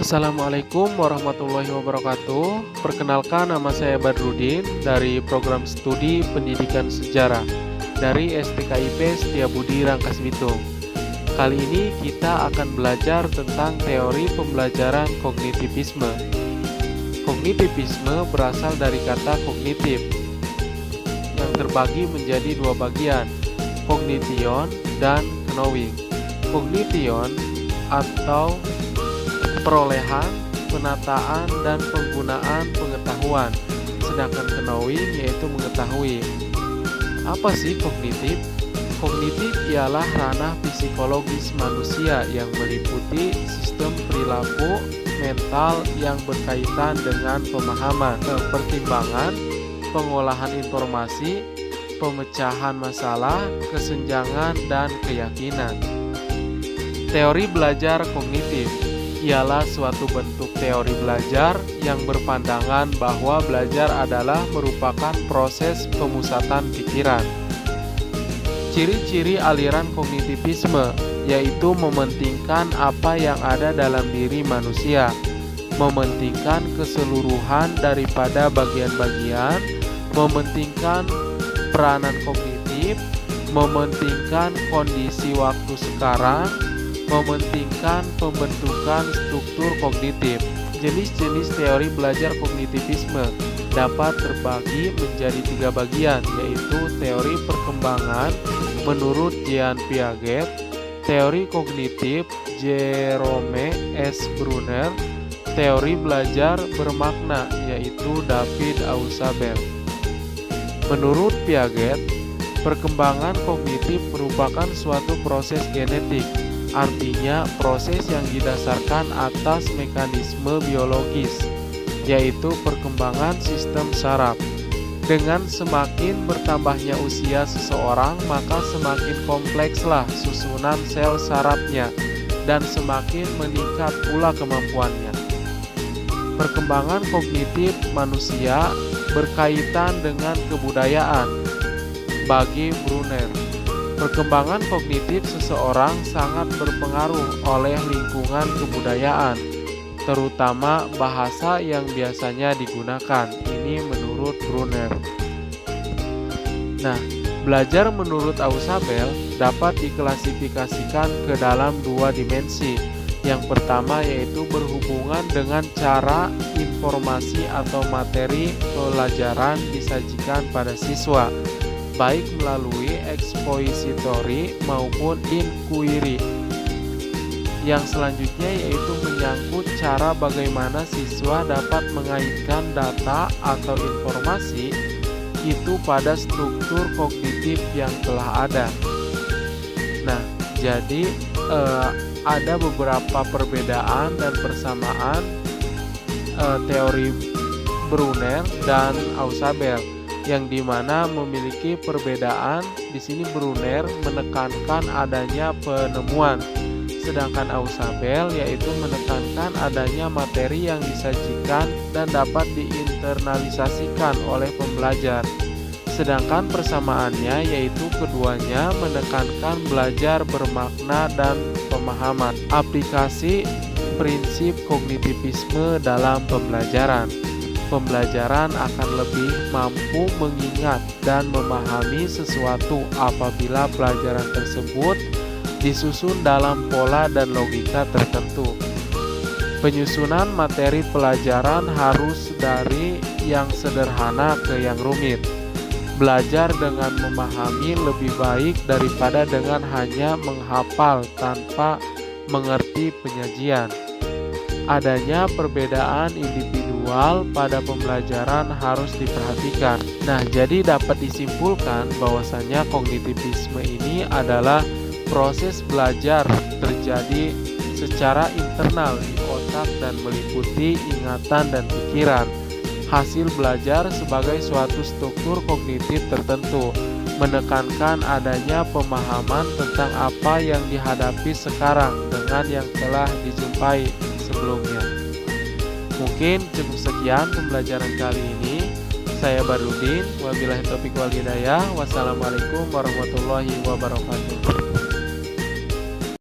Assalamualaikum warahmatullahi wabarakatuh. Perkenalkan, nama saya Badrudin dari Program Studi Pendidikan Sejarah dari STKIP Setiabudi Rangkas Bitung. Kali ini kita akan belajar tentang teori pembelajaran kognitivisme. Kognitivisme berasal dari kata kognitif yang terbagi menjadi dua bagian, cognition dan knowing. Cognition atau perolehan, penataan, dan penggunaan pengetahuan, sedangkan knowing yaitu mengetahui. Apa sih kognitif? Kognitif ialah ranah psikologis manusia yang meliputi sistem perilaku mental yang berkaitan dengan pemahaman, pertimbangan, pengolahan informasi, pemecahan masalah, kesenjangan, dan keyakinan. Teori belajar kognitif ialah suatu bentuk teori belajar yang berpandangan bahwa belajar adalah merupakan proses pemusatan pikiran. Ciri-ciri aliran kognitivisme yaitu mementingkan apa yang ada dalam diri manusia, mementingkan keseluruhan daripada bagian-bagian, mementingkan peranan kognitif, mementingkan kondisi waktu sekarang, mementingkan pembentukan struktur kognitif. Jenis-jenis teori belajar kognitivisme dapat terbagi menjadi tiga bagian, yaitu teori perkembangan menurut Jean Piaget, teori kognitif Jerome S. Bruner, teori belajar bermakna yaitu David Ausubel. Menurut Piaget, perkembangan kognitif merupakan suatu proses genetik. Artinya proses yang didasarkan atas mekanisme biologis, yaitu perkembangan sistem saraf. Dengan semakin bertambahnya usia seseorang, maka semakin komplekslah susunan sel sarafnya dan semakin meningkat pula kemampuannya. Perkembangan kognitif manusia berkaitan dengan kebudayaan. Bagi Bruner, perkembangan kognitif seseorang sangat berpengaruh oleh lingkungan kebudayaan, terutama bahasa yang biasanya digunakan. Ini menurut Bruner. Nah, belajar menurut Ausubel dapat diklasifikasikan ke dalam dua dimensi. Yang pertama yaitu berhubungan dengan cara informasi atau materi pelajaran disajikan pada siswa, baik melalui expository maupun inquiry. Yang selanjutnya yaitu menyangkut cara bagaimana siswa dapat mengaitkan data atau informasi itu pada struktur kognitif yang telah ada. Nah, jadi ada beberapa perbedaan dan persamaan teori Bruner dan Ausubel, yang dimana memiliki perbedaan. Di sini Bruner menekankan adanya penemuan, sedangkan Ausubel yaitu menekankan adanya materi yang disajikan dan dapat diinternalisasikan oleh pembelajar. Sedangkan persamaannya yaitu keduanya menekankan belajar bermakna dan pemahaman. Aplikasi prinsip kognitivisme dalam pembelajaran. Pembelajaran akan lebih mampu mengingat dan memahami sesuatu apabila pelajaran tersebut disusun dalam pola dan logika tertentu. Penyusunan materi pelajaran harus dari yang sederhana ke yang rumit. Belajar dengan memahami lebih baik daripada dengan hanya menghafal tanpa mengerti penyajian. Adanya perbedaan individual pada pembelajaran harus diperhatikan. Nah, jadi dapat disimpulkan bahwasanya kognitivisme ini adalah proses belajar terjadi secara internal di otak dan meliputi ingatan dan pikiran. Hasil belajar sebagai suatu struktur kognitif tertentu, menekankan adanya pemahaman tentang apa yang dihadapi sekarang dengan yang telah dijumpai sebelumnya. Mungkin cukup sekian pembelajaran kali ini. Saya Badrudin, wabillahi taufiq wal hidayah. Wassalamualaikum warahmatullahi wabarakatuh.